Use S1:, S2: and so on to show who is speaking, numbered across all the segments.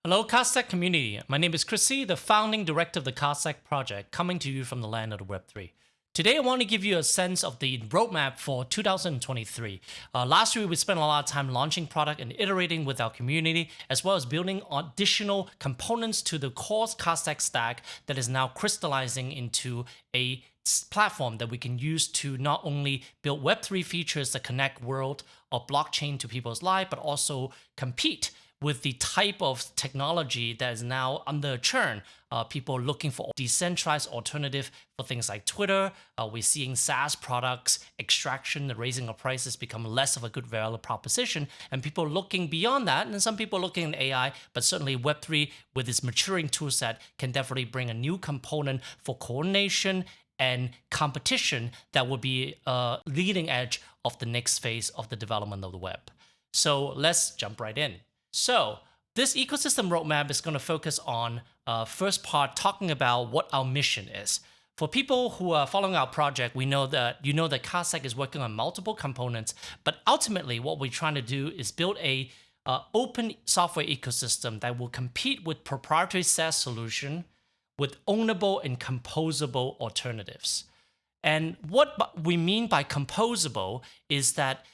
S1: Hello, Cardstack community. My name is Chrissy, the founding director of the Cardstack project, coming to you from the land of the Web3. Today, I want to give you a sense of the roadmap for 2023. Last year, we spent a lot of time launching product and iterating with our community, as well as building additional components to the core Cardstack stack that is now crystallizing into a platform that we can use to not only build Web3 features that connect world of blockchain to people's life, but also compete with the type of technology that is now under churn. People looking for decentralized alternative for things like Twitter. We're seeing SaaS products, extraction, the raising of prices become less of a good value proposition. And people looking beyond that, and some people looking at AI, but certainly Web3 with its maturing tool set can definitely bring a new component for coordination and competition that will be a leading edge of the next phase of the development of the web. So let's jump right in. So this ecosystem roadmap is going to focus on first part talking about what our mission is. For people who are following our project, we know that Cardstack is working on multiple components, but ultimately what we're trying to do is build a open software ecosystem that will compete with proprietary SaaS solution with ownable and composable alternatives. And what we mean by composable is that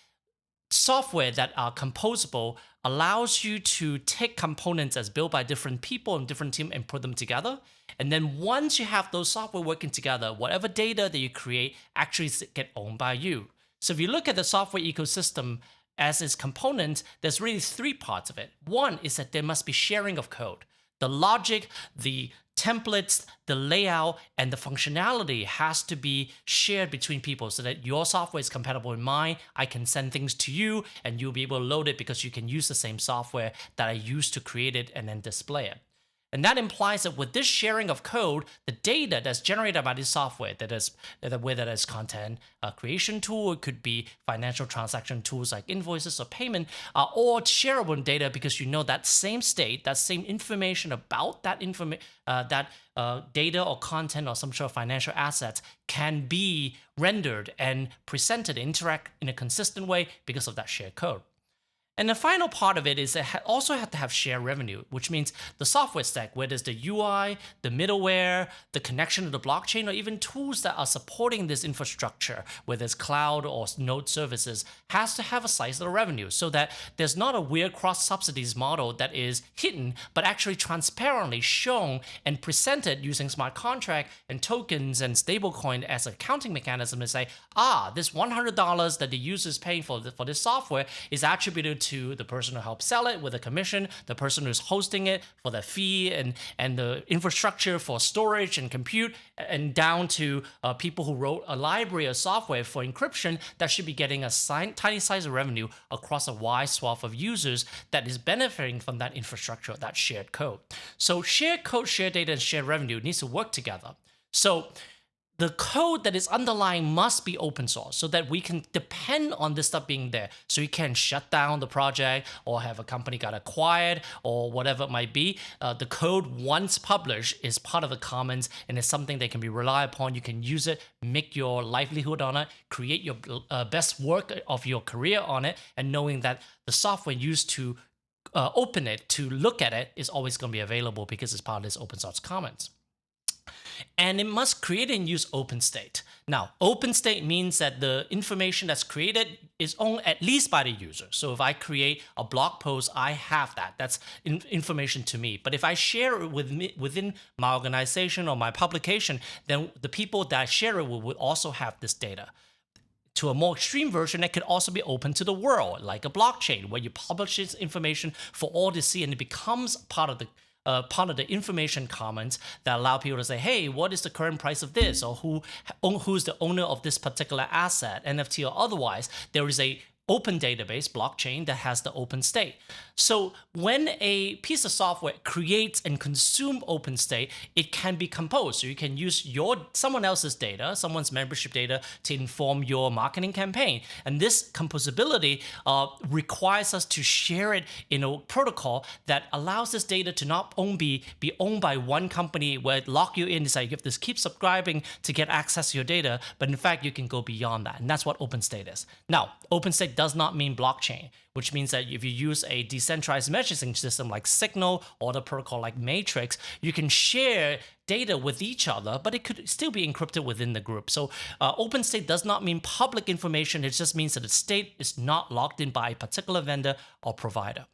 S1: software that are composable allows you to take components as built by different people and different teams and put them together. And then once you have those software working together, whatever data that you create actually get owned by you. So if you look at the software ecosystem as its components, there's really three parts of it. One is that there must be sharing of code. The logic, the templates, the layout, and the functionality has to be shared between people so that your software is compatible with mine. I can send things to you and you'll be able to load it because you can use the same software that I used to create it and then display it. And that implies that with this sharing of code, the data that's generated by this software, whether that's content creation tool, it could be financial transaction tools like invoices or payment, are all shareable data because you know that same state, that same information about that data or content or some sort of financial assets can be rendered and presented, interact in a consistent way because of that shared code. And the final part of it is it also have to have shared revenue, which means the software stack, whether it's the UI, the middleware, the connection to the blockchain, or even tools that are supporting this infrastructure, whether it's cloud or node services, has to have a slice of the revenue so that there's not a weird cross-subsidies model that is hidden, but actually transparently shown and presented using smart contract and tokens and stablecoin as a counting mechanism to say, this $100 that the user is paying for this software is attributed to the person who helped sell it with a commission, the person who's hosting it for the fee and the infrastructure for storage and compute, and down to people who wrote a library of software for encryption that should be getting a tiny size of revenue across a wide swath of users that is benefiting from that infrastructure, that shared code. So shared code, shared data, and shared revenue needs to work together. So the code that is underlying must be open source so that we can depend on this stuff being there. So you can shut down the project or have a company got acquired or whatever it might be. The code once published is part of the commons and it's something that can be relied upon. You can use it, make your livelihood on it, create your best work of your career on it, and knowing that the software used to open it, to look at it, is always going to be available because it's part of this open source commons. And it must create and use open state. Now, open state means that the information that's created is owned at least by the user. So if I create a blog post, I have that. That's information to me. But if I share it within my organization or my publication, then the people that I share it with will also have this data. To a more extreme version, that could also be open to the world, like a blockchain, where you publish this information for all to see, and it becomes part of the information commons that allow people to say, hey, what is the current price of this? Or who's the owner of this particular asset, NFT or otherwise? There is a open database, blockchain, that has the open state. So when a piece of software creates and consumes open state, it can be composed. So you can use someone else's data, someone's membership data, to inform your marketing campaign. And this composability requires us to share it in a protocol that allows this data to not only be owned by one company where it lock you in, it's like you have to keep subscribing to get access to your data, but in fact, you can go beyond that. And that's what open state is. Now, open state does not mean blockchain, which means that if you use a decentralized messaging system like Signal or the protocol like Matrix, you can share data with each other, but it could still be encrypted within the group. So open state does not mean public information. It just means that the state is not locked in by a particular vendor or provider.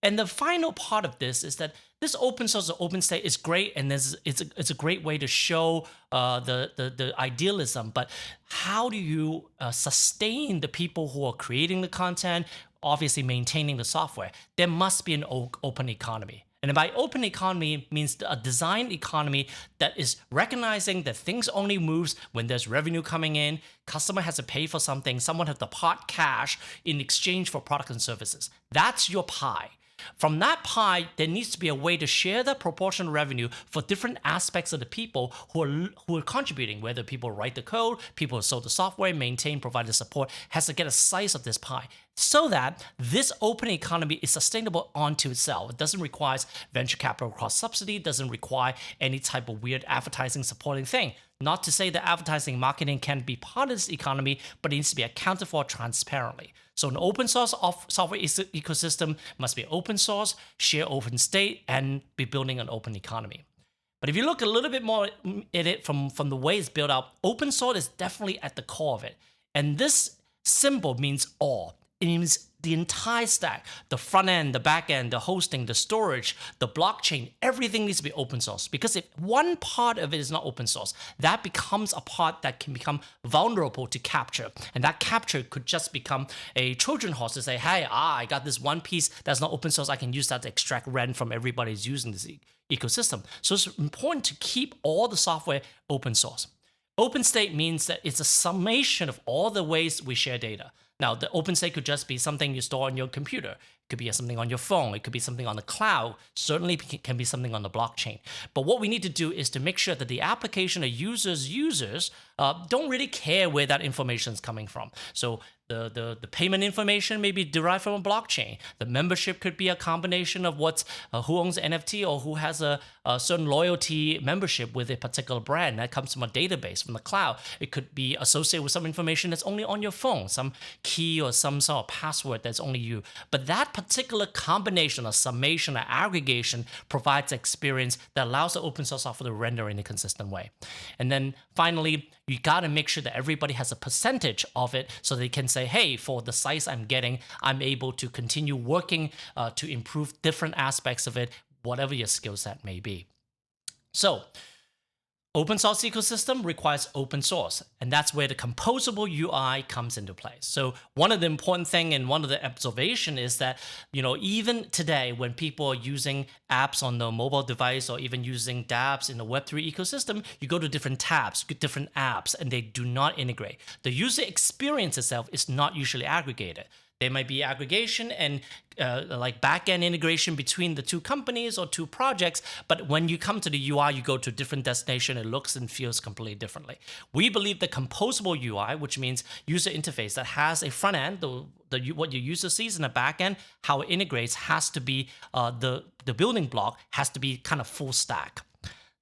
S1: And the final part of this is that this open source or open state is great, and it's a great way to show the idealism. But how do you sustain the people who are creating the content, obviously maintaining the software? There must be an open economy. And by open economy means a design economy that is recognizing that things only moves when there's revenue coming in, customer has to pay for something, someone has to part cash in exchange for products and services. That's your pie. From that pie, there needs to be a way to share the proportional revenue for different aspects of the people who are contributing, whether people write the code, people who sell the software, maintain, provide the support, has to get a slice of this pie so that this open economy is sustainable onto itself. It doesn't require venture capital cross subsidy, doesn't require any type of weird advertising supporting thing. Not to say that advertising marketing can be part of this economy, but it needs to be accounted for transparently. So an open source software ecosystem must be open source, share open state, and be building an open economy. But if you look a little bit more at it from the way it's built out, open source is definitely at the core of it. And this symbol means all. It means the entire stack, the front end, the back end, the hosting, the storage, the blockchain, everything needs to be open source. Because if one part of it is not open source, that becomes a part that can become vulnerable to capture. And that capture could just become a Trojan horse to say, hey, I got this one piece that's not open source. I can use that to extract rent from everybody who's using this ecosystem. So it's important to keep all the software open source. Open state means that it's a summation of all the ways we share data. Now, the open state could just be something you store on your computer. It could be something on your phone. It could be something on the cloud. Certainly can be something on the blockchain. But what we need to do is to make sure that the application or users don't really care where that information is coming from. So the payment information may be derived from a blockchain. The membership could be a combination of who owns NFT or who has a certain loyalty membership with a particular brand that comes from a database from the cloud. It could be associated with some information that's only on your phone, some key or some sort of password that's only you. But that particular combination or summation or aggregation provides experience that allows the open source software to render in a consistent way. And then finally, you got to make sure that everybody has a percentage of it so they can say, hey, for the size I'm getting, I'm able to continue working to improve different aspects of it, whatever your skill set may be. So open source ecosystem requires open source, and that's where the composable UI comes into place. So one of the important thing and one of the observation is that, even today when people are using apps on the mobile device or even using dApps in the Web3 ecosystem, you go to different tabs, different apps, and they do not integrate. The user experience itself is not usually aggregated. There might be aggregation and like back-end integration between the two companies or two projects, but when you come to the UI, you go to a different destination, it looks and feels completely differently. We believe the composable UI, which means user interface that has a front end, what your user sees, in the back end, how it integrates has to be, the building block has to be kind of full stack.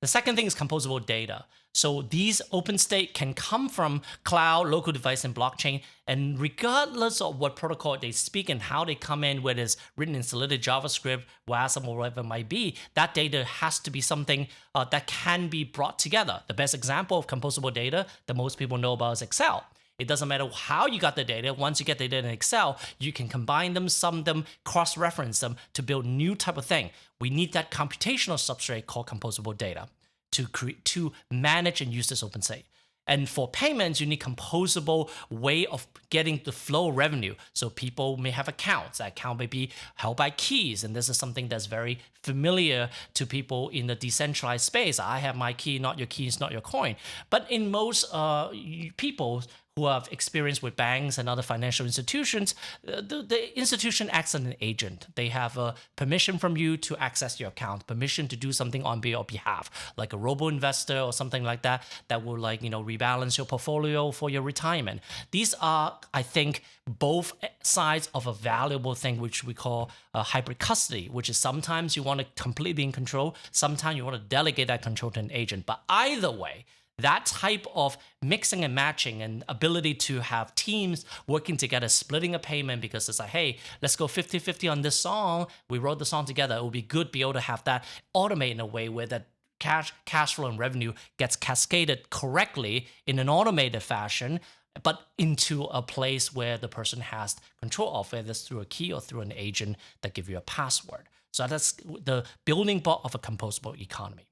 S1: The second thing is composable data. So these open state can come from cloud, local device, and blockchain. And regardless of what protocol they speak and how they come in, whether it's written in Solidity, JavaScript, WASM, or whatever it might be, that data has to be something that can be brought together. The best example of composable data that most people know about is Excel. It doesn't matter how you got the data. Once you get the data in Excel, you can combine them, sum them, cross-reference them to build new type of thing. We need that computational substrate called composable data to manage and use this open state. And for payments, you need composable way of getting the flow of revenue. So people may have accounts. That account may be held by keys. And this is something that's very familiar to people in the decentralized space. I have my key, not your keys, not your coin. But in most people who have experience with banks and other financial institutions, the institution acts as an agent. They have a permission from you to access your account, permission to do something on your behalf, like a robo-investor or something like that, that will rebalance your portfolio for your retirement. These are, I think, both sides of a valuable thing, which we call hybrid custody, which is sometimes you want to completely be in control, sometimes you want to delegate that control to an agent. But either way, That type of mixing and matching and ability to have teams working together, splitting a payment because it's like, hey, let's go 50-50 on this song. We wrote the song together. It would be good to be able to have that automate in a way where that cash flow and revenue gets cascaded correctly in an automated fashion, but into a place where the person has control of, whether it's through a key or through an agent that give you a password. So that's the building block of a composable economy.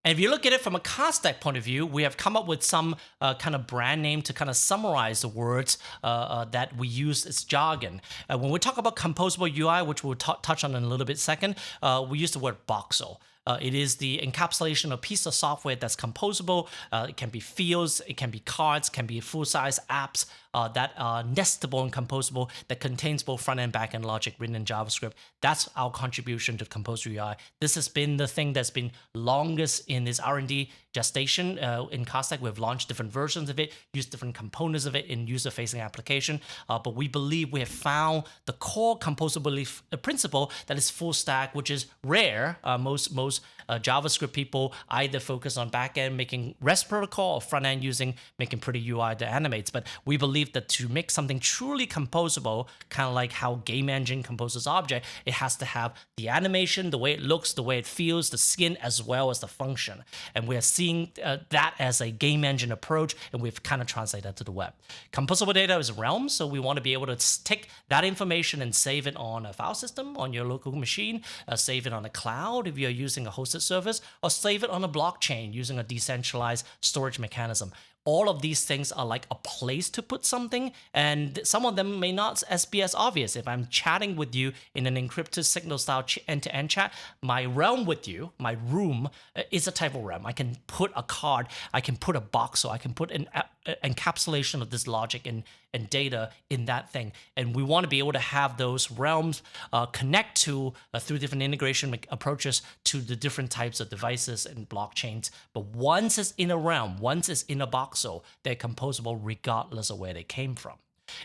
S1: And if you look at it from a Cardstack point of view, we have come up with some kind of brand name to kind of summarize the words that we use as jargon. When we talk about composable UI, which we'll touch on in a little bit second, we use the word Boxel. It is the encapsulation of a piece of software that's composable. It can be fields, it can be cards, can be full-size apps that are nestable and composable, that contains both front and back end logic written in JavaScript. That's our contribution to composable UI. This has been the thing that's been longest in this R&D gestation. In Cardstack, we've launched different versions of it, used different components of it in user-facing application. But we believe we have found the core composability principle that is full stack, which is rare. Most JavaScript people either focus on backend making REST protocol or front end using making pretty UI that animates. But we believe that to make something truly composable, kind of like how game engine composes object, it has to have the animation, the way it looks, the way it feels, the skin, as well as the function. And we are seeing that as a game engine approach, and we've kind of translated that to the web. Composable data is a realm, so we want to be able to take that information and save it on a file system on your local machine, save it on a cloud if you're using a hosted service, or save it on a blockchain using a decentralized storage mechanism. All of these things are like a place to put something, and some of them may not be as obvious. If I'm chatting with you in an encrypted signal style end-to-end chat, my realm with you, my room, is a type of realm. I can put a card, I can put a box, so I can put an encapsulation of this logic and data in that thing. And we want to be able to have those realms connect to, through different integration approaches, to the different types of devices and blockchains. But once it's in a realm, once it's in a Boxel, they're composable regardless of where they came from.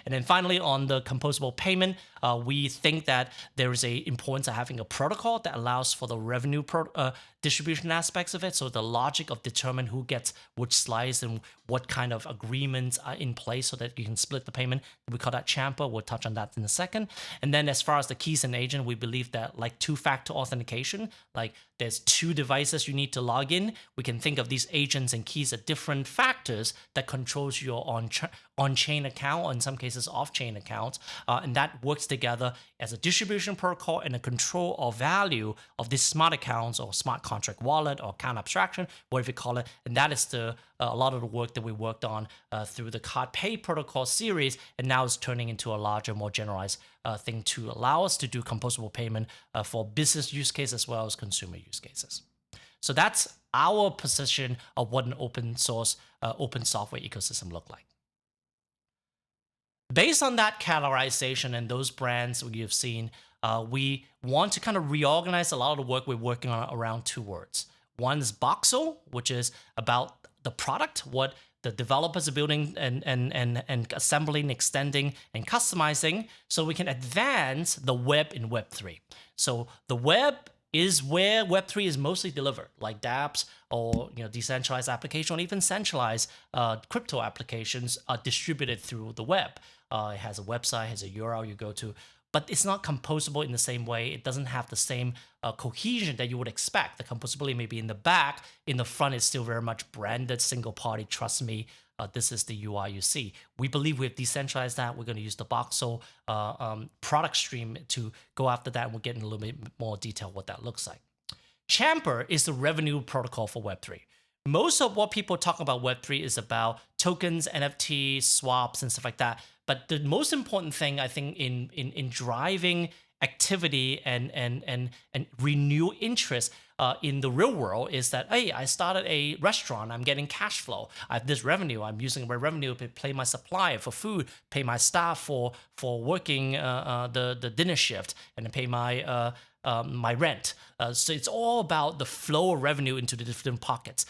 S1: And then finally, on the composable payment, we think that there is a importance of having a protocol that allows for the revenue distribution aspects of it. So the logic of determine who gets which slice and what kind of agreements are in place so that you can split the payment. We call that champer. We'll touch on that in a second. And then as far as the keys and agent, we believe that like two-factor authentication, like there's two devices you need to log in. We can think of these agents and keys as different factors that controls your on-chain account, or in some cases off-chain accounts. And that works together as a distribution protocol and a control or value of these smart accounts or smart contract wallet or account abstraction, whatever you call it. And that is a lot of the work that we worked on through the Card Pay protocol series, and now it's turning into a larger, more generalized thing to allow us to do composable payment for business use case as well as consumer use cases. So that's our position of what an open source, open software ecosystem look like. Based on that categorization and those brands you've seen, we want to kind of reorganize a lot of the work we're working on around two words. One is Boxel, which is about the product, what the developers are building and assembling, extending, and customizing, so we can advance the web in Web3. So the web is where Web3 is mostly delivered, like dApps or decentralized application, or even centralized crypto applications are distributed through the web. It has a website, has a URL you go to, but it's not composable in the same way. It doesn't have the same cohesion that you would expect. The composability may be in the back. In the front, it's still very much branded, single party, trust me, this is the UI you see. We believe we've decentralized that. We're going to use the Boxel product stream to go after that, and we'll get in a little bit more detail what that looks like. Champer is the revenue protocol for Web3. Most of what people talk about Web3 is about tokens, NFTs, swaps, and stuff like that. But the most important thing, I think, in driving activity and renew interest in the real world is that, hey, I started a restaurant, I'm getting cash flow, I have this revenue, I'm using my revenue to pay my supplier for food, pay my staff for working the dinner shift, and then pay my rent. So it's all about the flow of revenue into the different pockets.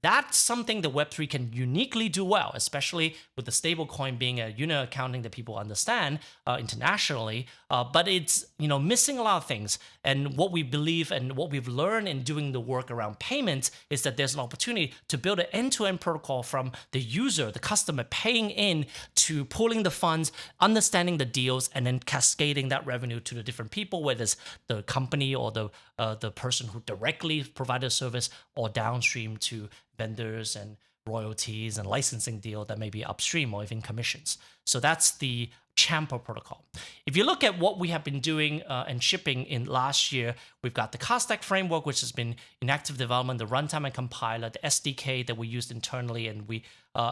S1: That's something that Web3 can uniquely do well, especially with the stablecoin being a unit accounting that people understand internationally. But it's missing a lot of things. And what we believe and what we've learned in doing the work around payments is that there's an opportunity to build an end-to-end protocol from the user, the customer paying in, to pulling the funds, understanding the deals, and then cascading that revenue to the different people, whether it's the company or the person who directly provided a service, or downstream to vendors and royalties and licensing deal that may be upstream, or even commissions. So that's the Champer protocol. If you look at what we have been doing and shipping in last year, we've got the Cardstack framework, which has been in active development, the runtime and compiler, the SDK that we used internally, and we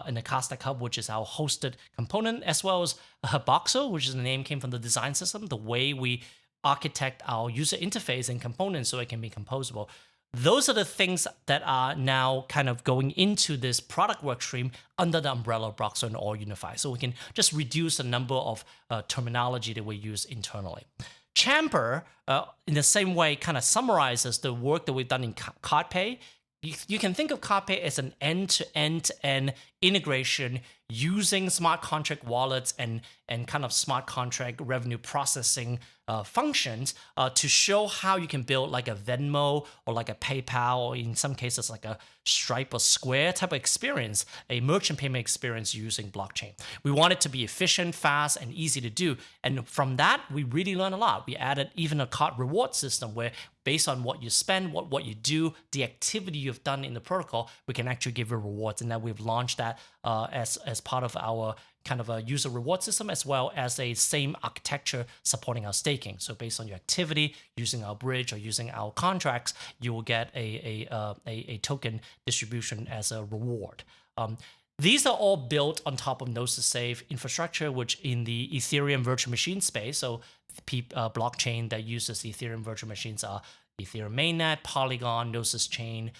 S1: in the Cardstack Hub, which is our hosted component, as well as Boxel, which is the name came from the design system, the way we architect our user interface and components so it can be composable. Those are the things that are now kind of going into this product work stream under the umbrella of Boxel and all unified. So we can just reduce the number of terminology that we use internally. Champer, in the same way, kind of summarizes the work that we've done in CardPay. You can think of CardPay as an end-to-end integration using smart contract wallets and kind of smart contract revenue processing functions to show how you can build like a Venmo or like a PayPal, or in some cases like a Stripe or Square type of experience, a merchant payment experience using blockchain. We want it to be efficient, fast, and easy to do. And from that, we really learned a lot. We added even a card reward system where based on what you spend, what you do, the activity you've done in the protocol, we can actually give you rewards. And now we've launched that as part of our kind of a user reward system, as well as a same architecture supporting our staking. So based on your activity, using our bridge or using our contracts, you will get a token distribution as a reward. These are all built on top of Nodes to Save infrastructure, which in the Ethereum virtual machine space, so blockchain that uses Ethereum virtual machines are Ethereum mainnet, Polygon, Gnosis Chain,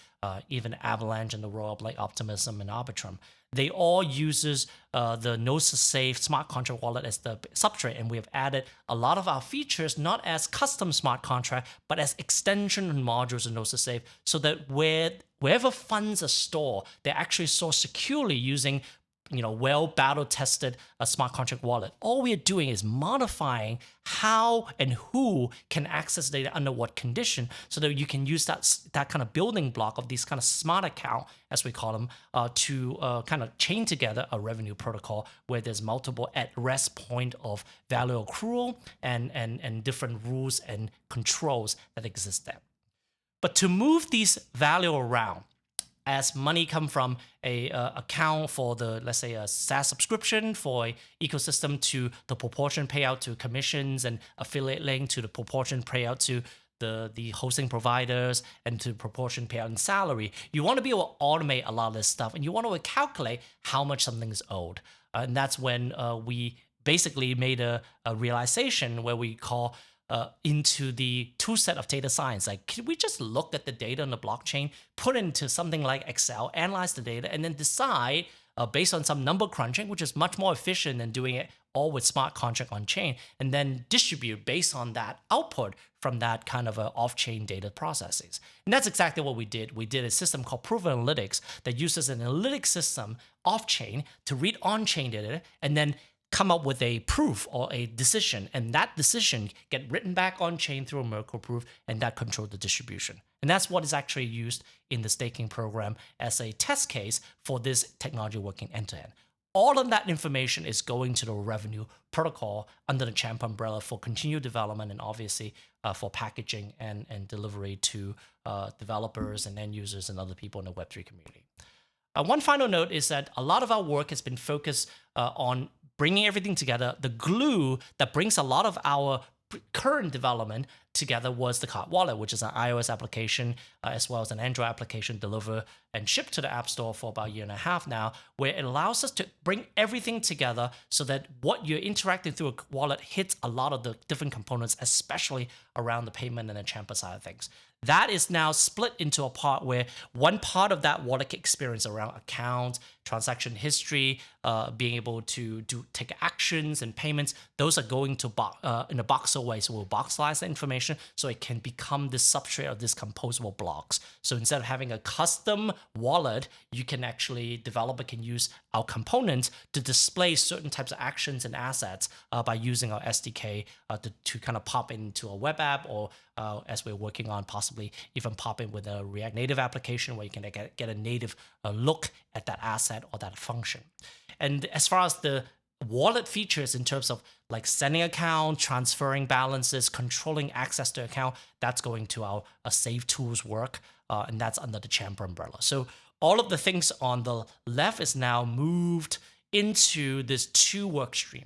S1: even Avalanche and the world like Optimism and Arbitrum. They all uses the Nodes to Save smart contract wallet as the substrate, and we have added a lot of our features not as custom smart contract, but as extension and modules in Nodes to Save, so that wherever funds are stored, they're actually stored securely using well battle-tested smart contract wallet. All we are doing is modifying how and who can access data under what condition, so that you can use that kind of building block of these kind of smart account, as we call them, to kind of chain together a revenue protocol where there's multiple at-rest point of value accrual and different rules and controls that exist there. But to move these value around, as money come from a account for the, let's say, a SaaS subscription for an ecosystem, to the proportion payout to commissions and affiliate link, to the proportion payout to the hosting providers, and to proportion payout in salary. You want to be able to automate a lot of this stuff, and you want to calculate how much something is owed. And that's when we basically made a realization where we call into the tool set of data science. Like, can we just look at the data on the blockchain, put it into something like Excel, analyze the data, and then decide based on some number crunching, which is much more efficient than doing it all with smart contract on chain, and then distribute based on that output from that kind of off-chain data processes. And that's exactly what we did. We did a system called Proof Analytics that uses an analytics system off-chain to read on-chain data and then come up with a proof or a decision, and that decision get written back on chain through a Merkle proof, and that control the distribution. And that's what is actually used in the staking program as a test case for this technology working end to end. All of that information is going to the revenue protocol under the Champ umbrella for continued development, and obviously for packaging and delivery to developers and end users and other people in the Web3 community. One final note is that a lot of our work has been focused on bringing everything together. The glue that brings a lot of our current development together was the Card Wallet, which is an iOS application as well as an Android application delivered and shipped to the App Store for about a year and a half now, where it allows us to bring everything together so that what you're interacting through a wallet hits a lot of the different components, especially around the payment and the Champer side of things. that is now split into a part where one part of that wallet experience around account, transaction history, being able to take actions and payments, those are going to in a Boxel way. So we'll boxelize the information so it can become the substrate of these composable blocks. So instead of having a custom wallet, you can actually, developer can use our components to display certain types of actions and assets by using our SDK to kind of pop into a web app, or as we're working on, possibly even pop in with a React Native application where you can get a native look at that asset or that function. And as far as the wallet features in terms of like sending account, transferring balances, controlling access to account, that's going to our Save Tools work, and that's under the Chamber umbrella. So all of the things on the left is now moved into this 2 work stream.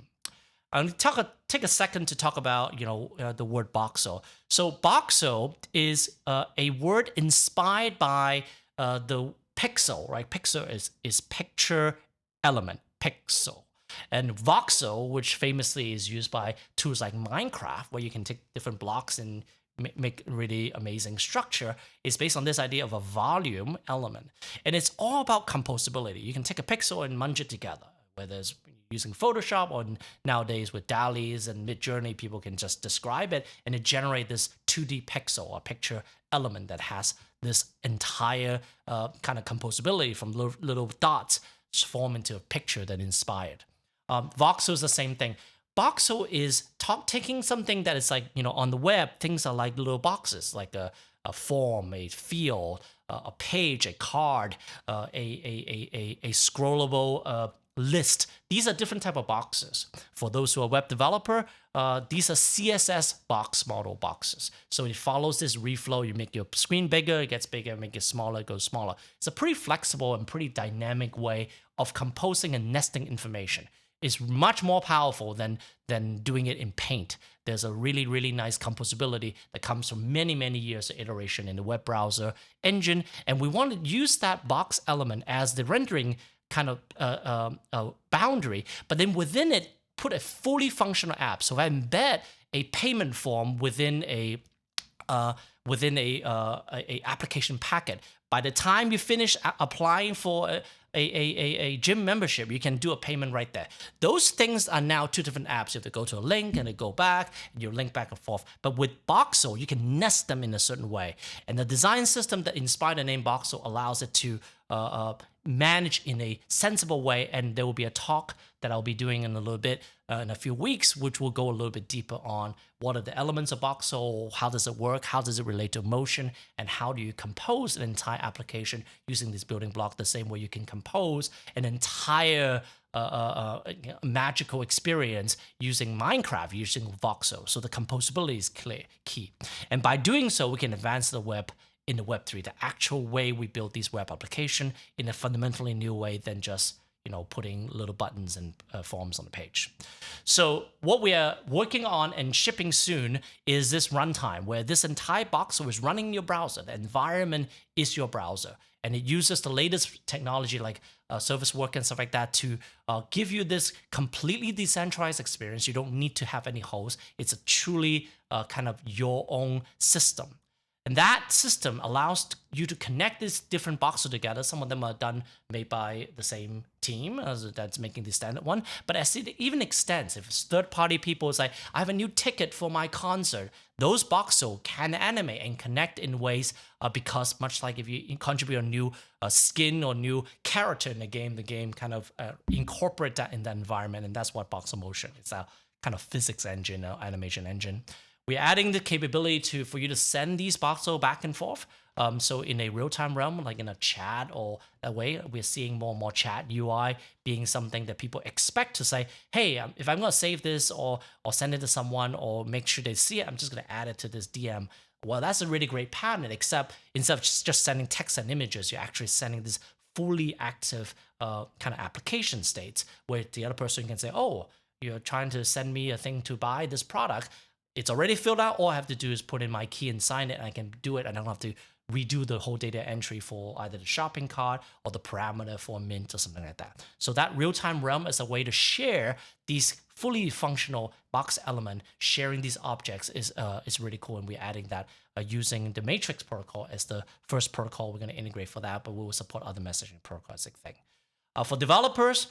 S1: I'm going to take a second to talk about the word Boxel. So Boxel is a word inspired by the pixel, right? Pixel is picture element, pixel. And voxel, which famously is used by tools like Minecraft, where you can take different blocks and make really amazing structure, is based on this idea of a volume element. And it's all about composability. You can take a pixel and munch it together, whether it's using Photoshop or nowadays with DALL-E's and Midjourney, people can just describe it and it generate this 2D pixel or picture element that has this entire kind of composability from little dots form into a picture that inspired. Voxel is the same thing. Boxel is taking something that is like, on the web, things are like little boxes, like a form, a field, a page, a card, a scrollable list. These are different type of boxes. For those who are web developer, these are CSS box model boxes. So it follows this reflow. You make your screen bigger, it gets bigger, make it smaller, it goes smaller. It's a pretty flexible and pretty dynamic way of composing and nesting information. It's much more powerful than doing it in Paint. There's a really, really nice composability that comes from many, many years of iteration in the web browser engine. And we want to use that box element as the rendering kind of boundary, but then within it, put a fully functional app. So if I embed a payment form within a application packet, by the time you finish applying for a gym membership, you can do a payment right there. Those things are now 2 different apps. You have to go to a link and then go back, and you link back and forth. But with Boxel, you can nest them in a certain way. And the design system that inspired the name Boxel allows it to manage in a sensible way. And there will be a talk that I'll be doing in a little bit, in a few weeks, which will go a little bit deeper on what are the elements of Boxel, how does it work, how does it relate to motion, and how do you compose an entire application using this building block the same way you can compose an entire magical experience using Minecraft, using Boxel. So the composability is key. And by doing so, we can advance the web in the Web3, the actual way we build these web applications in a fundamentally new way than just putting little buttons and forms on the page. So what we are working on and shipping soon is this runtime where this entire Boxel is running in your browser. The environment is your browser. And it uses the latest technology like service work and stuff like that to give you this completely decentralized experience. You don't need to have any host. It's a truly kind of your own system. And that system allows you to connect these different boxes together. Some of them are made by the same team that's making the standard one. But as it even extends, if it's third-party people say, I have a new ticket for my concert, those boxes can animate and connect in ways because much like if you contribute a new skin or new character in the game kind of incorporate that in the environment. And that's what Boxel Motion is, a kind of physics engine, animation engine. We're adding the capability for you to send these Boxel back and forth. So in a real-time realm, like in a chat or a way, we're seeing more and more chat UI being something that people expect to say, hey, if I'm going to save this or send it to someone or make sure they see it, I'm just going to add it to this DM. Well, that's a really great pattern, except instead of just sending text and images, you're actually sending this fully active kind of application states where the other person can say, oh, you're trying to send me a thing to buy this product. It's already filled out. All I have to do is put in my key and sign it, and I can do it. And I don't have to redo the whole data entry for either the shopping cart or the parameter for a mint or something like that. So that real-time realm is a way to share these fully functional box element. Sharing these objects is really cool, and we're adding that using the Matrix protocol as the first protocol we're going to integrate for that, but we will support other messaging protocols like thing. For developers,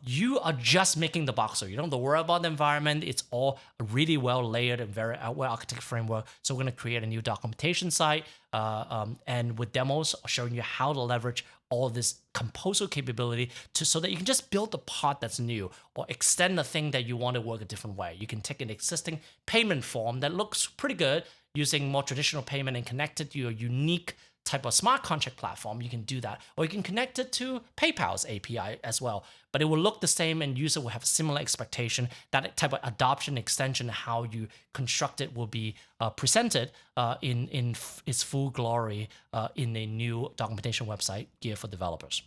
S1: you are just making the Boxel. You don't have to worry about the environment. It's all really well layered and very well architected framework. So we're going to create a new documentation site and with demos showing you how to leverage all this composer capability so that you can just build the part that's new or extend the thing that you want to work a different way. You can take an existing payment form that looks pretty good using more traditional payment and connect it to your unique type of smart contract platform. You can do that, or you can connect it to PayPal's API as well, but it will look the same and user will have a similar expectation. That type of adoption extension, how you construct it, will be presented in its full glory in a new documentation website geared for developers.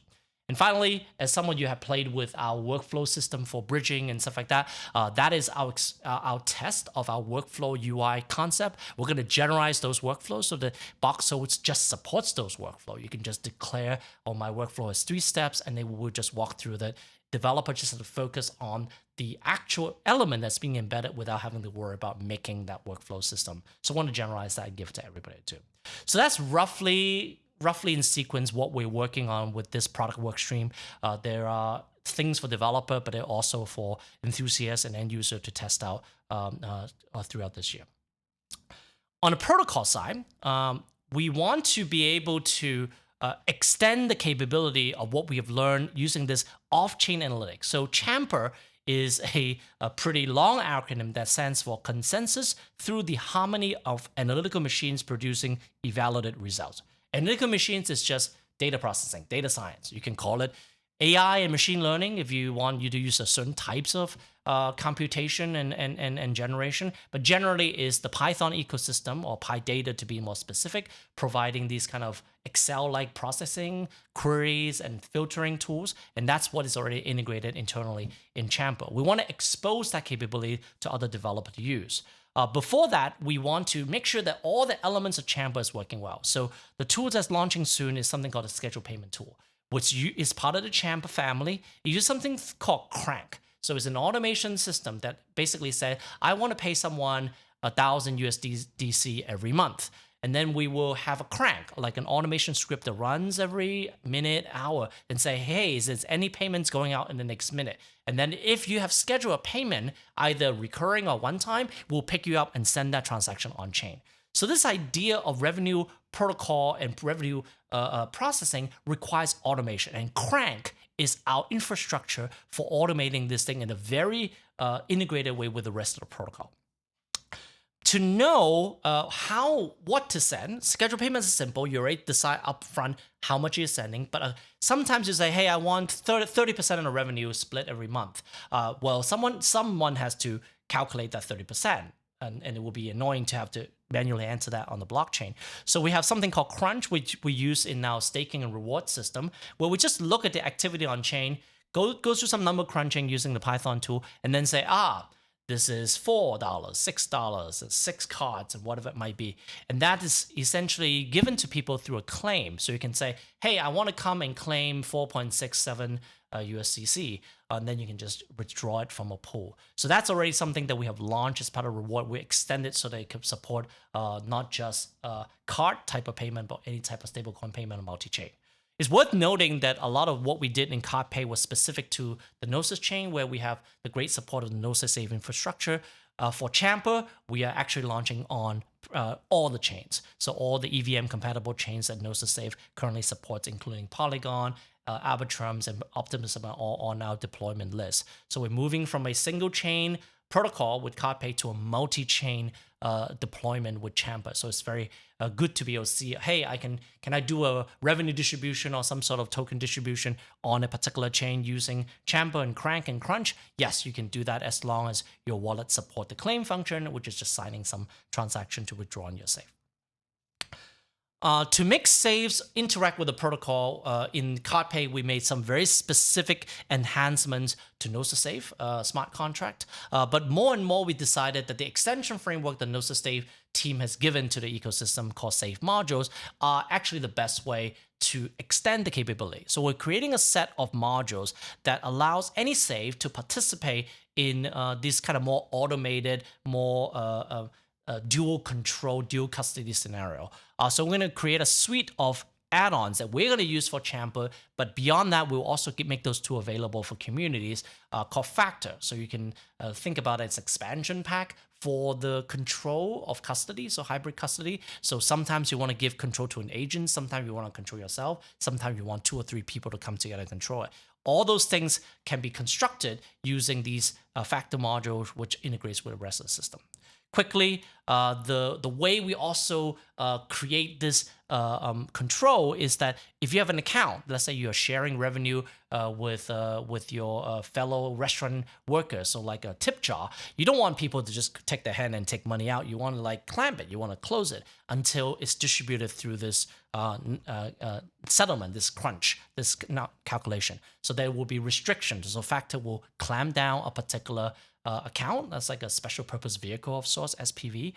S1: And finally, as someone you have played with our workflow system for bridging and stuff like that, that is our test of our workflow UI concept. We're going to generalize those workflows so the Boxel just supports those workflows. You can just declare, oh, my workflow has 3 steps, and they will just walk through that. Developer just have to focus on the actual element that's being embedded without having to worry about making that workflow system. So I want to generalize that and give it to everybody too. So that's roughly in sequence what we're working on with this product work stream. There are things for developer, but they're also for enthusiasts and end user to test out throughout this year. On the protocol side, we want to be able to extend the capability of what we have learned using this off-chain analytics. So Champer is a pretty long acronym that stands for Consensus through the Harmony of Analytical Machines Producing Evaluated Results. Analytical machines is just data processing, data science. You can call it AI and machine learning if you want you to use a certain types of computation and generation, but generally is the Python ecosystem, or PyData to be more specific, providing these kind of Excel-like processing, queries, and filtering tools, and that's what is already integrated internally in Champer. We want to expose that capability to other developers to use. Before that, we want to make sure that all the elements of Champer is working well. So the tool that's launching soon is something called a scheduled payment tool, which is part of the Champer family. You use something called Crank. So it's an automation system that basically says, I want to pay someone 1,000 USDC every month. And then we will have a crank, like an automation script that runs every minute, hour, and say, hey, is there any payments going out in the next minute? And then if you have scheduled a payment, either recurring or one time, we'll pick you up and send that transaction on chain. So this idea of revenue protocol and revenue processing requires automation. And Crank is our infrastructure for automating this thing in a very integrated way with the rest of the protocol. To know what to send, scheduled payments is simple. You already decide upfront how much you're sending, but sometimes you say, hey, I want 30% of the revenue split every month. Well, someone has to calculate that 30%, and it will be annoying to have to manually enter that on the blockchain. So we have something called Crunch, which we use in our staking and reward system, where we just look at the activity on chain, go through some number crunching using the Python tool, and then say, this is $4, $6, 6 cards, and whatever it might be. And that is essentially given to people through a claim. So you can say, hey, I want to come and claim 4.67 USCC, and then you can just withdraw it from a pool. So that's already something that we have launched as part of reward. We extend it so they can support not just card type of payment, but any type of stablecoin payment on multi-chain. It's worth noting that a lot of what we did in CardPay was specific to the Gnosis chain, where we have the great support of the Gnosis Safe infrastructure. For Champer, we are actually launching on all the chains. So all the EVM compatible chains that Gnosis Safe currently supports, including Polygon, Arbitrum, and Optimism, are all on our deployment list. So we're moving from a single chain protocol with CardPay to a multi-chain deployment with Champer. So it's very good to be able to see, hey, can I do a revenue distribution or some sort of token distribution on a particular chain using Champer and Crank and Crunch? Yes, you can do that as long as your wallet support the claim function, which is just signing some transaction to withdraw on your safe. To make saves interact with the protocol, in CardPay, we made some very specific enhancements to Nosa Safe smart contract. But more and more, we decided that the extension framework the Nosa Safe team has given to the ecosystem called Safe modules are actually the best way to extend the capability. So we're creating a set of modules that allows any save to participate in this kind of more automated, more dual control, dual custody scenario. So we're going to create a suite of add-ons that we're going to use for Champer, but beyond that, we'll also make those two available for communities called Factor. So you can think about it as expansion pack for the control of custody, so hybrid custody. So sometimes you want to give control to an agent, sometimes you want to control yourself, sometimes you want 2 or 3 people to come together and control it. All those things can be constructed using these Factor modules, which integrates with the rest of the system. Quickly, the way we also create this control is that if you have an account, let's say you're sharing revenue with your fellow restaurant workers, so like a tip jar, you don't want people to just take their hand and take money out. You want to like clamp it. You want to close it until it's distributed through this settlement, this crunch, this calculation. So there will be restrictions. So Factor will clamp down a particular account. That's like a special purpose vehicle of sorts, SPV,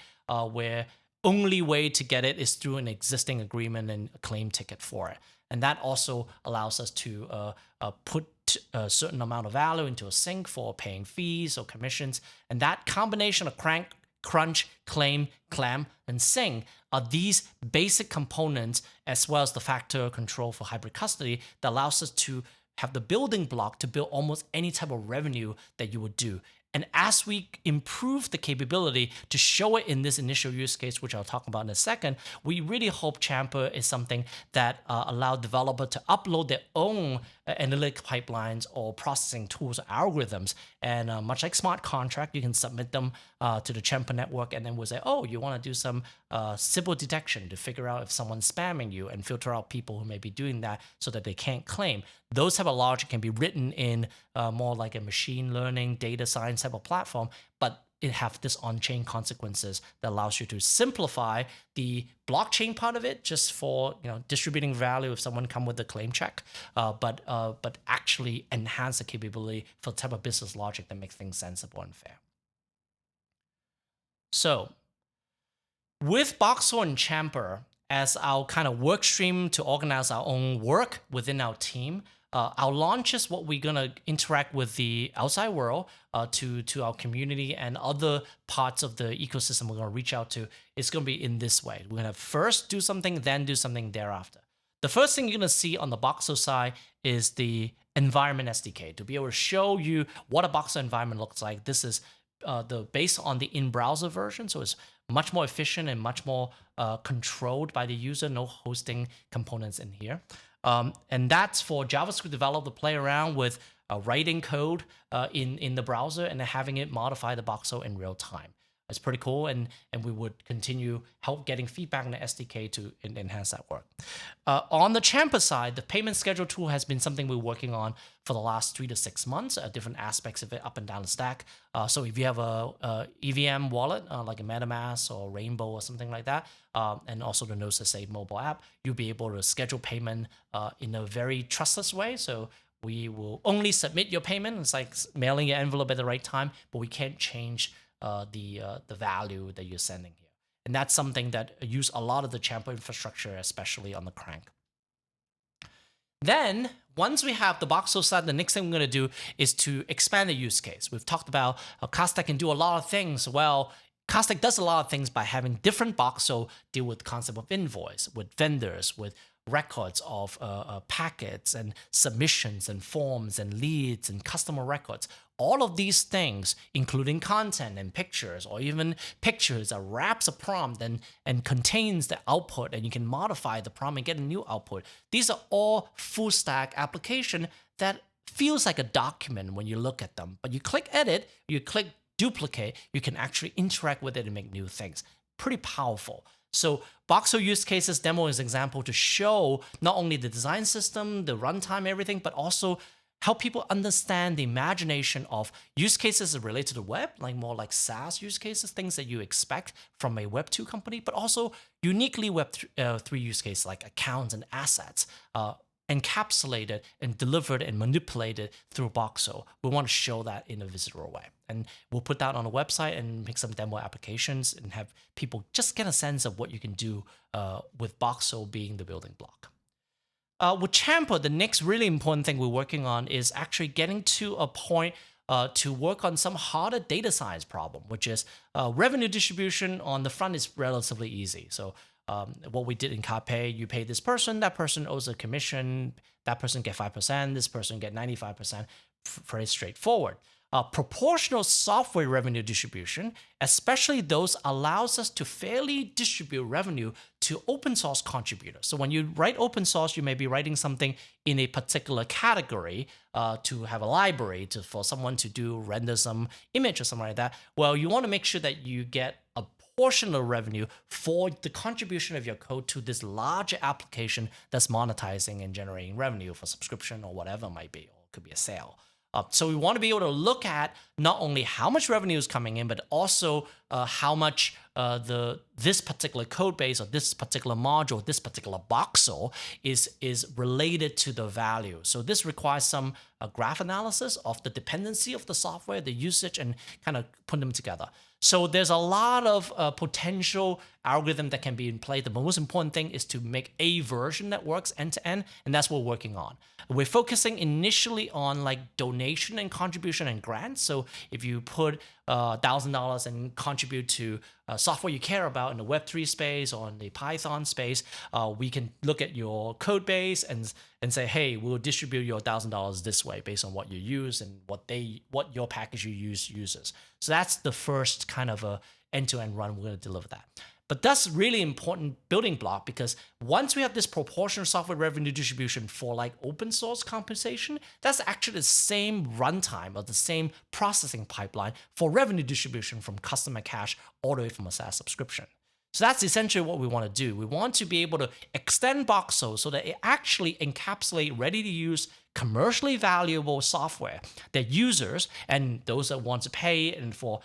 S1: where only way to get it is through an existing agreement and a claim ticket for it. And that also allows us to put a certain amount of value into a sink for paying fees or commissions. And that combination of crunch, claim, clamp, and sing are these basic components, as well as the Factor control for hybrid custody, that allows us to have the building block to build almost any type of revenue that you would do. And as we improve the capability to show it in this initial use case, which I'll talk about in a second, we really hope Champer is something that allow developer to upload their own analytic pipelines or processing tools or algorithms. And much like smart contract, you can submit them to the Champer network, and then we'll say, oh, you want to do some Sybil detection to figure out if someone's spamming you and filter out people who may be doing that so that they can't claim. Those type of logic can be written in more like a machine learning, data science type of platform, but it have this on-chain consequences that allows you to simplify the blockchain part of it, just for distributing value if someone come with a claim check, but actually enhance the capability for the type of business logic that makes things sensible and fair. So with Boxel and Champer as our kind of work stream to organize our own work within our team, our launch is what we're going to interact with the outside world, to our community and other parts of the ecosystem we're going to reach out to. It's going to be in this way. We're going to first do something, then do something thereafter. The first thing you're going to see on the Boxel side is the environment SDK, to be able to show you what a Boxel environment looks like. This is based on the in-browser version, so it's much more efficient and much more controlled by the user, no hosting components in here. And that's for JavaScript developer to play around with writing code in the browser and then having it modify the Boxel in real time. It's pretty cool, and we would continue help getting feedback on the SDK to enhance that work. On the Champer side, the payment schedule tool has been something we're working on for the last 3 to 6 months, different aspects of it up and down the stack. So if you have a EVM wallet, like a MetaMask or Rainbow or something like that, and also the Nosa Safe mobile app, you'll be able to schedule payment in a very trustless way. So we will only submit your payment. It's like mailing your envelope at the right time, but we can't change the value that you're sending here. And that's something that use a lot of the Champer infrastructure, especially on the crank. Then, once we have the Boxel side, the next thing we're going to do is to expand the use case. We've talked about how Cardstack can do a lot of things. Well, Cardstack does a lot of things by having different Boxel deal with the concept of invoice, with vendors, with records of packets and submissions and forms and leads and customer records. All of these things, including content and pictures, or even pictures that wraps a prompt and contains the output, and you can modify the prompt and get a new output. These are all full stack application that feels like a document when you look at them. But you click edit, you click duplicate, you can actually interact with it and make new things. Pretty powerful. So Boxel use cases demo is an example to show not only the design system, the runtime, everything, but also help people understand the imagination of use cases related to the web, like more like SaaS use cases, things that you expect from a Web 2 company, but also uniquely Web 3 use cases like accounts and assets. Encapsulated and delivered and manipulated through Boxel. We want to show that in a visceral way. And we'll put that on the website and make some demo applications and have people just get a sense of what you can do with Boxel being the building block. With Champa, the next really important thing we're working on is actually getting to a point to work on some harder data science problem, which is revenue distribution on the front is relatively easy. So what we did in CardPay, you pay this person, that person owes a commission, that person get 5%, this person get 95%, very straightforward. Proportional software revenue distribution, especially those, allows us to fairly distribute revenue to open source contributors. So when you write open source, you may be writing something in a particular category to have a library for someone to render some image or something like that. Well, you want to make sure that you get a portion of revenue for the contribution of your code to this larger application that's monetizing and generating revenue for subscription or whatever it might be, or it could be a sale. So we want to be able to look at not only how much revenue is coming in, but also how much this particular code base or this particular module, this particular voxel is related to the value. So this requires some graph analysis of the dependency of the software, the usage, and kind of put them together. So there's a lot of potential algorithm that can be in play. The most important thing is to make a version that works end to end, and that's what we're working on. We're focusing initially on like donation and contribution and grants. So if you put $1,000 and contribute to software you care about in the Web3 space or in the Python space, we can look at your code base and say, hey, we'll distribute your $1,000 this way based on what you use and what your package you use uses. So that's the first kind of a end-to-end run. We're going to deliver that. But that's really important building block, because once we have this proportional software revenue distribution for like open source compensation, that's actually the same runtime or the same processing pipeline for revenue distribution from customer cash all the way from a SaaS subscription. So that's essentially what we want to do. We want to be able to extend Boxel so that it actually encapsulates ready-to-use, commercially valuable software that users and those that want to pay and for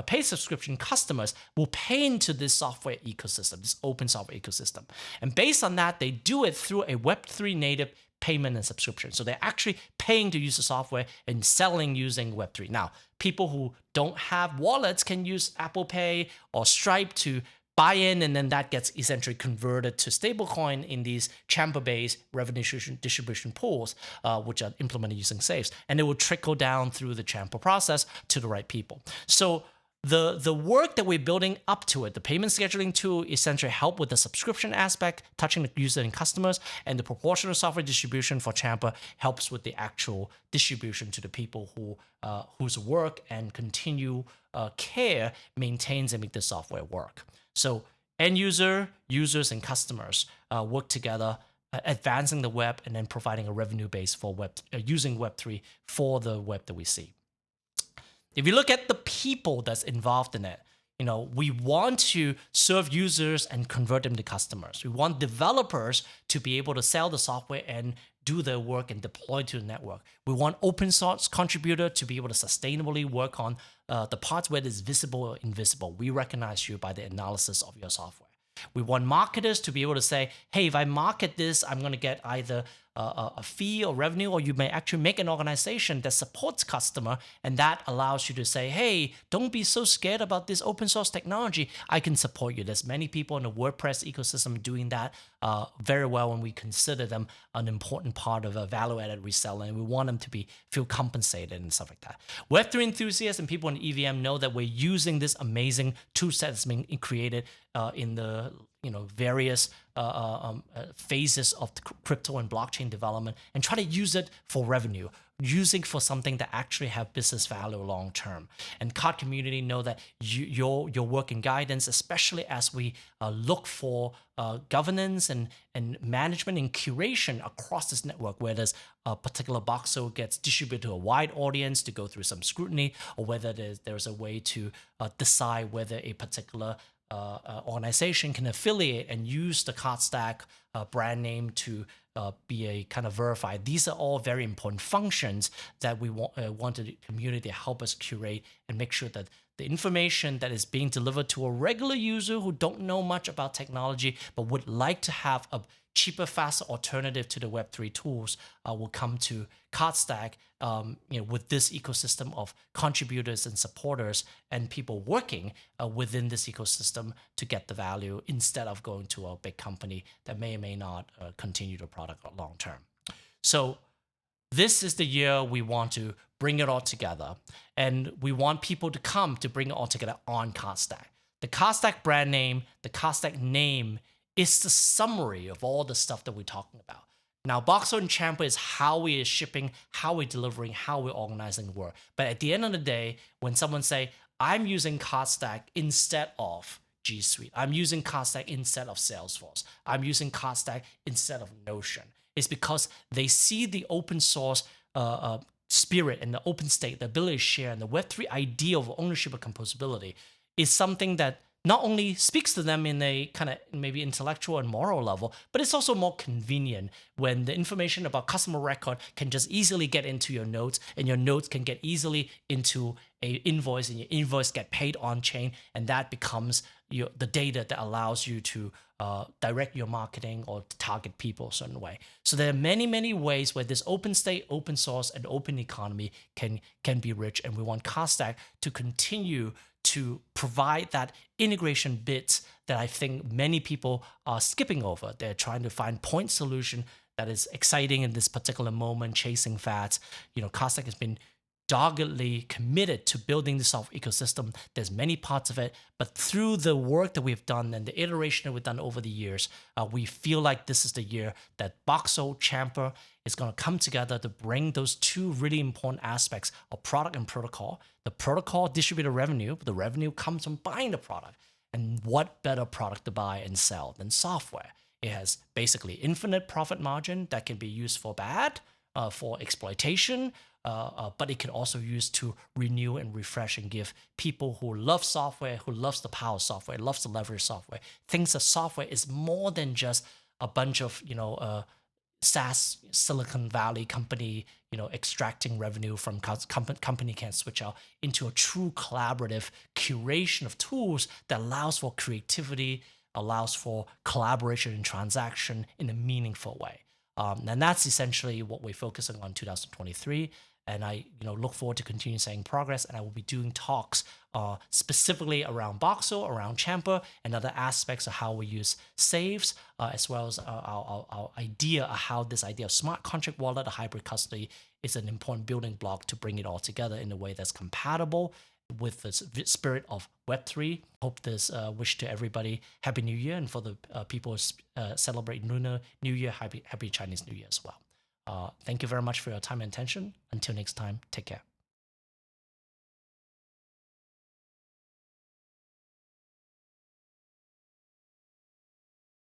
S1: paid subscription customers will pay into this software ecosystem, this open software ecosystem. And based on that, they do it through a Web3 native payment and subscription. So they're actually paying to use the software and selling using Web3. Now, people who don't have wallets can use Apple Pay or Stripe to buy in, and then that gets essentially converted to stablecoin in these Champa-based revenue distribution pools, which are implemented using safes. And it will trickle down through the Champa process to the right people. So the work that we're building up to it, the payment scheduling tool, essentially help with the subscription aspect, touching the user and customers, and the proportional software distribution for Champa helps with the actual distribution to the people whose work and continue care maintains and make the software work. So end user, users, and customers work together, advancing the web and then providing a revenue base for using Web3 for the web that we see. If you look at the people that's involved in it, we want to serve users and convert them to customers. We want developers to be able to sell the software and do their work and deploy to the network. We want open source contributor to be able to sustainably work on the parts where it is visible or invisible. We recognize you by the analysis of your software. We want marketers to be able to say, hey, if I market this, I'm going to get either a fee or revenue, or you may actually make an organization that supports customer, and that allows you to say, hey, don't be so scared about this open source technology. I can support you. There's many people in the WordPress ecosystem doing that very well, and we consider them an important part of a value-added reseller, and we want them to feel compensated and stuff like that. Web3 enthusiasts and people in EVM know that we're using this amazing tool set that's being created in the various phases of the crypto and blockchain development, and try to use it for revenue, using for something that actually have business value long term. And Card community know that your work and guidance, especially as we look for governance and management and curation across this network, where there's a particular voxel gets distributed to a wide audience to go through some scrutiny, or whether there's a way to decide whether a particular organization can affiliate and use the Cardstack brand name to be a kind of verified. These are all very important functions that we want the community to help us curate and make sure that the information that is being delivered to a regular user who don't know much about technology but would like to have a cheaper, faster alternative to the Web3 tools will come to Cardstack, with this ecosystem of contributors and supporters and people working within this ecosystem to get the value instead of going to a big company that may or may not continue the product long term. So this is the year we want to bring it all together, and we want people to come to bring it all together on Cardstack. The Cardstack brand name, the Cardstack name is the summary of all the stuff that we're talking about. Now, Boxel and Champer is how we are shipping, how we're delivering, how we're organizing work. But at the end of the day, when someone say, I'm using Cardstack instead of G Suite, I'm using Cardstack instead of Salesforce, I'm using Cardstack instead of Notion, it's because they see the open source spirit and the open state, the ability to share, and the Web3 idea of ownership and composability is something that not only speaks to them in a kind of maybe intellectual and moral level, but it's also more convenient when the information about customer record can just easily get into your notes, and your notes can get easily into a invoice, and your invoice get paid on chain, and that becomes the data that allows you to direct your marketing or target people a certain way. So there are many, many ways where this open state, open source, and open economy can be rich, and we want Cardstack to continue to provide that integration bits that I think many people are skipping over. They're trying to find point solution that is exciting in this particular moment, chasing fads. Cardstack has been doggedly committed to building the software ecosystem. There's many parts of it, but through the work that we've done and the iteration that we've done over the years, we feel like this is the year that Boxel, Champer is going to come together to bring those two really important aspects of product and protocol. The protocol distributed revenue, the revenue comes from buying the product. And what better product to buy and sell than software? It has basically infinite profit margin that can be used for bad, for exploitation, but it can also use to renew and refresh and give people who love software, who loves the power of software, loves to leverage software, thinks that software is more than just a bunch of SaaS Silicon Valley company extracting revenue from company can switch out into a true collaborative curation of tools that allows for creativity, allows for collaboration and transaction in a meaningful way. And that's essentially what we're focusing on 2023. And I look forward to continuing seeing progress, and I will be doing talks specifically around Boxel, around Champer, and other aspects of how we use saves, as well as our idea of how this idea of smart contract wallet, a hybrid custody, is an important building block to bring it all together in a way that's compatible with the spirit of Web3. Hope this wish to everybody Happy New Year, and for the people celebrating Lunar New Year, Happy Chinese New Year as well. Thank you very much for your time and attention. Until next time, take care.